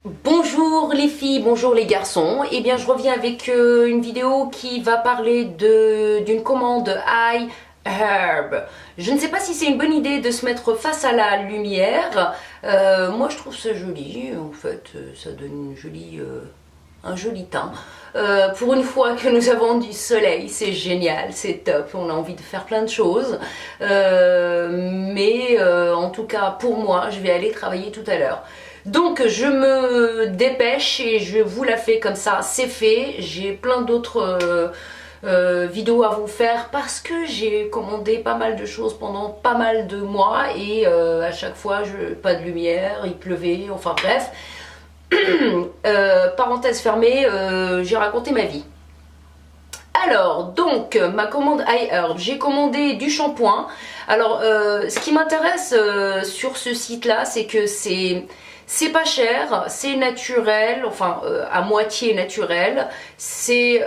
Bonjour les filles, bonjour les garçons. Eh bien je reviens avec une vidéo qui va parler d'une commande iHerb. Je ne sais pas si c'est une bonne idée de se mettre face à la lumière. Moi je trouve ça joli, en fait ça donne un joli teint. Pour une fois que nous avons du soleil, c'est génial, c'est top, on a envie de faire plein de choses. Mais en tout cas pour moi, je vais aller travailler tout à l'heure. Donc je me dépêche et je vous la fais comme ça, c'est fait. J'ai plein d'autres vidéos à vous faire parce que j'ai commandé pas mal de choses pendant pas mal de mois et à chaque fois pas de lumière, il pleuvait, enfin bref. Parenthèse fermée, j'ai raconté ma vie. Alors, donc, ma commande iHerb, j'ai commandé du shampoing. Alors, ce qui m'intéresse sur ce site-là, c'est que c'est pas cher, c'est naturel, enfin à moitié naturel, c'est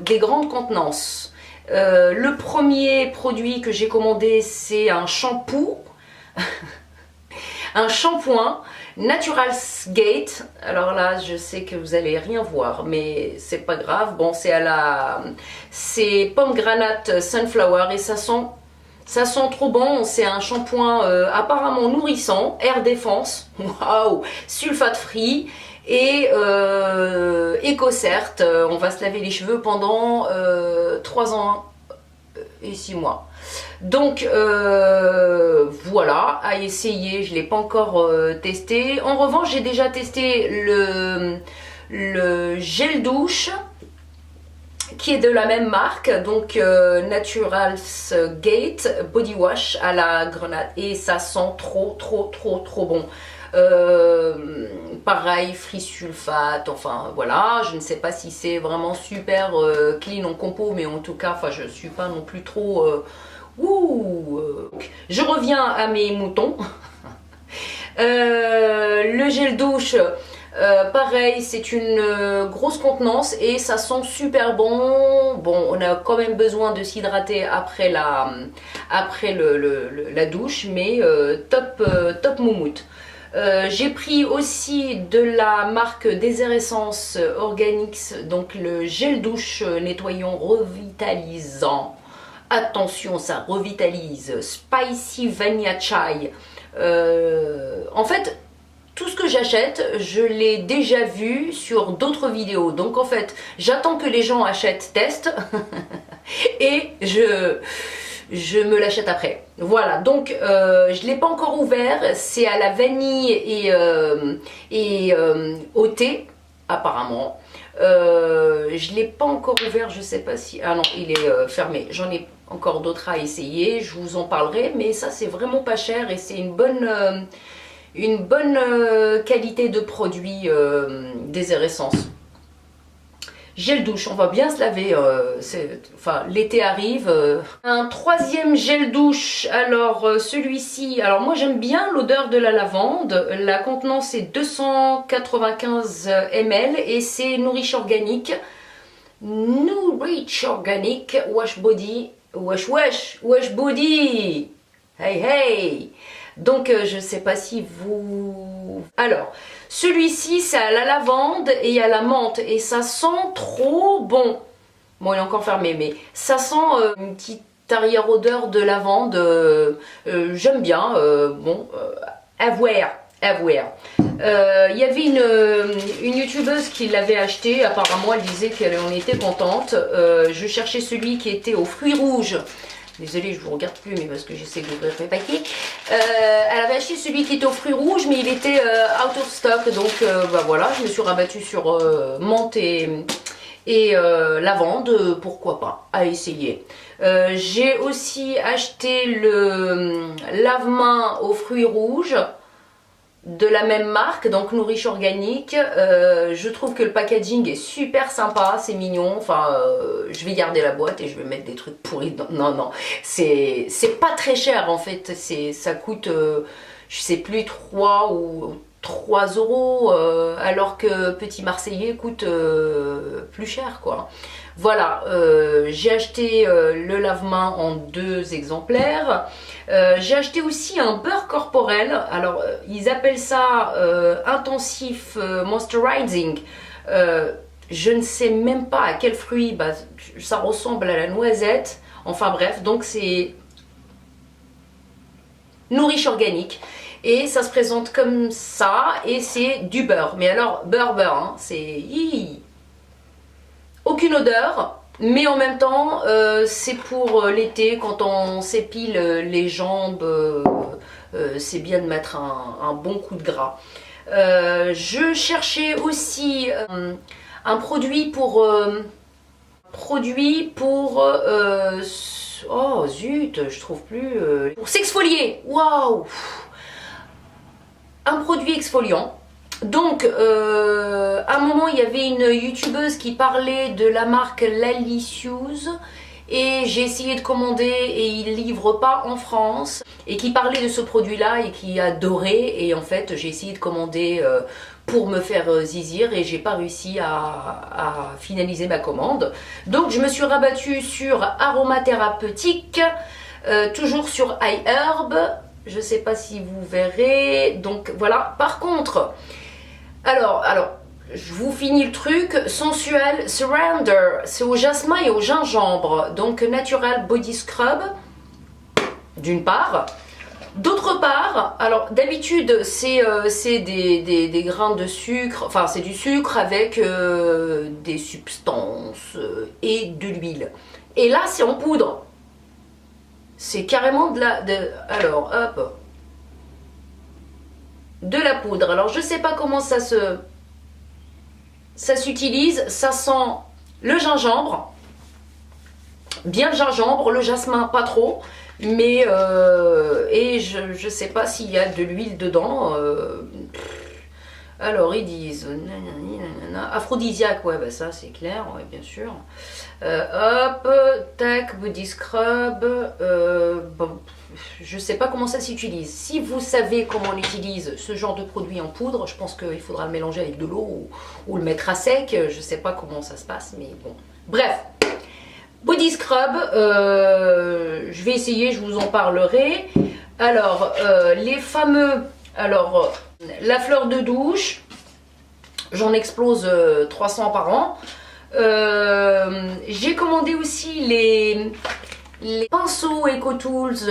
des grandes contenances. Le premier produit que j'ai commandé, c'est un shampoing Natural Gate. Alors là, je sais que vous allez rien voir, mais c'est pas grave. Bon, c'est pomegranate sunflower et ça sent trop bon. C'est un shampoing apparemment nourrissant, air défense, waouh, sulfate free et éco-cert. On va se laver les cheveux pendant 3 ans et 6 mois. Donc voilà, à essayer, je ne l'ai pas encore testé. En revanche, j'ai déjà testé le gel douche qui est de la même marque, donc Natural Gate Body Wash à la grenade et ça sent trop bon. Pareil, free sulfate, enfin voilà, je ne sais pas si c'est vraiment super clean en compo, mais en tout cas, enfin je suis pas non plus trop je reviens à mes moutons. Le gel douche, pareil, c'est une grosse contenance et ça sent super bon. Bon, on a quand même besoin de s'hydrater après la douche, mais top moumoute. J'ai pris aussi de la marque Essence Organics, donc le gel douche nettoyant revitalisant. Attention, ça revitalise. Spicy Vanilla Chai. En fait, tout ce que j'achète, je l'ai déjà vu sur d'autres vidéos. Donc en fait, j'attends que les gens achètent, testent et je me l'achète après. Voilà, donc je ne l'ai pas encore ouvert. C'est à la vanille et au thé, apparemment. Je ne l'ai pas encore ouvert, je ne sais pas si... Ah non, il est fermé. J'en ai encore d'autres à essayer, je vous en parlerai. Mais ça, c'est vraiment pas cher et c'est une bonne qualité de produit Essence. Gel douche, on va bien se laver, enfin l'été arrive. Un troisième gel douche, alors celui-ci, alors moi j'aime bien l'odeur de la lavande. La contenance est 295 ml et c'est Nourish Organic. Nourish Organic Wash Body, Wash Body. Hey hey. Donc je sais pas si vous... Alors, celui-ci c'est à la lavande et à la menthe et ça sent trop bon. Bon, il est encore fermé, mais ça sent une petite arrière-odeur de lavande. J'aime bien. Bon, à voir. Il y avait une youtubeuse qui l'avait acheté. Apparemment, elle disait qu'elle en était contente. Je cherchais celui qui était aux fruits rouges. Désolée, je vous regarde plus, mais parce que j'essaie d'ouvrir mes paquets. Elle avait acheté celui qui était aux fruits rouges, mais il était out of stock. Donc bah voilà, je me suis rabattue sur menthe et lavande, pourquoi pas, à essayer. J'ai aussi acheté le lave-main aux fruits rouges de la même marque, donc Nourish Organic. Je trouve que le packaging est super sympa, c'est mignon. Enfin, je vais garder la boîte et je vais mettre des trucs pourris dedans. Non, c'est pas très cher en fait. Ça coûte, je sais plus, 3 ou 3 euros, alors que Petit Marseillais coûte plus cher, quoi. Voilà, j'ai acheté le lave-main en 2 exemplaires. J'ai acheté aussi un beurre corporel. Alors, ils appellent ça intensif moisturizing. Je ne sais même pas à quel fruit. Bah, ça ressemble à la noisette. Enfin bref, donc c'est nourriche organique. Et ça se présente comme ça. Et c'est du beurre. Mais alors, beurre, hein, c'est... Aucune odeur, mais en même temps, c'est pour l'été, quand on s'épile les jambes, c'est bien de mettre un bon coup de gras. Je cherchais aussi un produit pour... oh zut, je trouve plus... pour s'exfolier, waouh! Un produit exfoliant. Donc, à un moment, il y avait une youtubeuse qui parlait de la marque Lalicious et j'ai essayé de commander et ils ne livrent pas en France et qui parlait de ce produit-là et qui adorait et en fait, j'ai essayé de commander pour me faire zizir et j'ai pas réussi à finaliser ma commande. Donc, je me suis rabattue sur aromathérapeutique, toujours sur iHerb. Je sais pas si vous verrez. Donc, voilà. Par contre... Alors, je vous finis le truc. Sensuel Surrender, c'est au jasmin et au gingembre. Donc, Natural Body Scrub, d'une part. D'autre part, alors d'habitude, c'est des grains de sucre. Enfin, c'est du sucre avec des substances et de l'huile. Et là, c'est en poudre. C'est carrément alors, hop... de la poudre. Alors je sais pas comment ça s'utilise. Ça sent le gingembre, bien le gingembre, le jasmin pas trop, mais et je sais pas s'il y a de l'huile dedans. Alors ils disent aphrodisiaque, ouais bah ça c'est clair, ouais, bien sûr. Hop, tac, body scrub. Bon, je sais pas comment ça s'utilise. Si vous savez comment on utilise ce genre de produit en poudre, je pense qu'il faudra le mélanger avec de l'eau ou le mettre à sec. Je sais pas comment ça se passe, mais bon. Bref, body scrub, je vais essayer, je vous en parlerai. Alors, les fameux, alors, la fleur de douche, j'en explose 300 par an. J'ai commandé aussi les pinceaux EcoTools.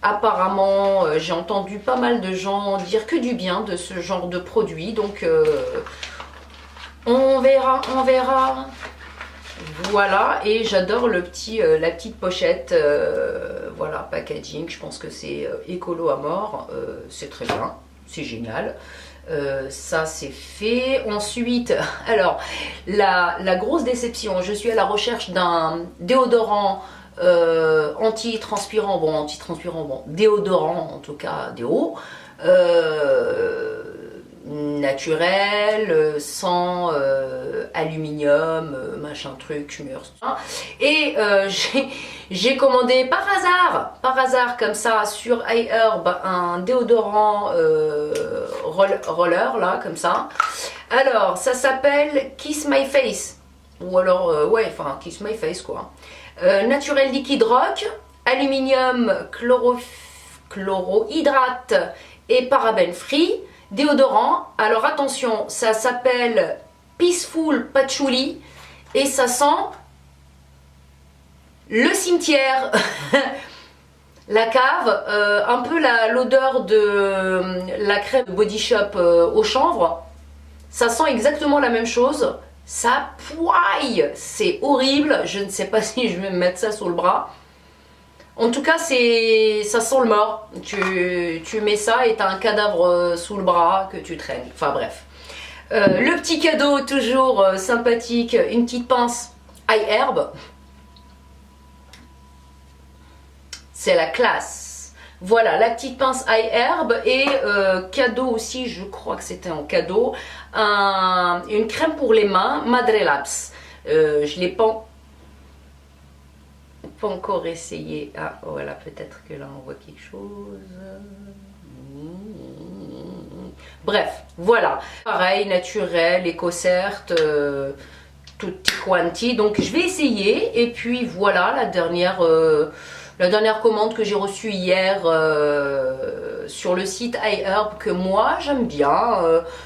Apparemment, j'ai entendu pas mal de gens dire que du bien de ce genre de produit. Donc, on verra, on verra. Voilà, et j'adore la petite pochette. Voilà, packaging. Je pense que c'est écolo à mort. C'est très bien, c'est génial. Ça c'est fait. Ensuite, alors la grosse déception, je suis à la recherche d'un déodorant anti-transpirant, bon, déodorant en tout cas, déo, naturel, sans aluminium, machin truc, schmur. Et j'ai commandé par hasard comme ça sur iHerb un déodorant roller là comme ça. Alors ça s'appelle Kiss My Face ou alors ouais, enfin Kiss My Face quoi. Naturel liquide rock, aluminium, chlorohydrate et parabène free. Déodorant, alors attention, ça s'appelle Peaceful Patchouli et ça sent le cimetière, la cave, un peu l'odeur de la crème Body Shop au chanvre. Ça sent exactement la même chose, ça poille, c'est horrible, je ne sais pas si je vais me mettre ça sur le bras. En tout cas, ça sent le mort. Tu mets ça et t'as un cadavre sous le bras que tu traînes. Enfin bref. Le petit cadeau, toujours sympathique, une petite pince iHerb. C'est la classe. Voilà, la petite pince iHerb et cadeau aussi, je crois que c'était en cadeau, une crème pour les mains, Madre Labs. Je l'ai pas encore essayé. Ah voilà, peut-être que là on voit quelque chose. Bref, voilà. Pareil, naturel, éco-cert, tutti quanti. Donc je vais essayer. Et puis voilà, la dernière commande que j'ai reçue hier sur le site iHerb, que moi j'aime bien.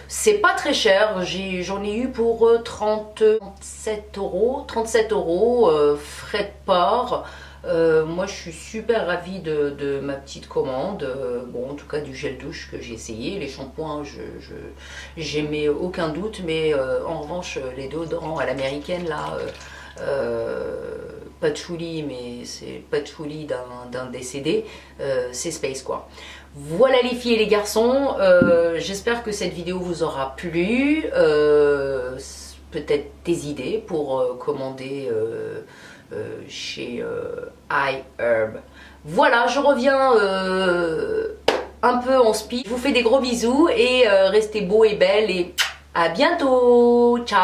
C'est pas très cher. J'en ai eu pour 37 euros. 37 euros, frais de port. Moi je suis super ravie de ma petite commande, bon en tout cas du gel douche que j'ai essayé, les shampoings j'aimais aucun doute, mais en revanche les déodorants à l'américaine là, patchouli, mais c'est patchouli d'un décédé, c'est space quoi. Voilà les filles et les garçons, j'espère que cette vidéo vous aura plu, peut-être des idées pour commander chez iHerb. Voilà, je reviens un peu en speed. Je vous fais des gros bisous et restez beaux et belles et à bientôt. Ciao.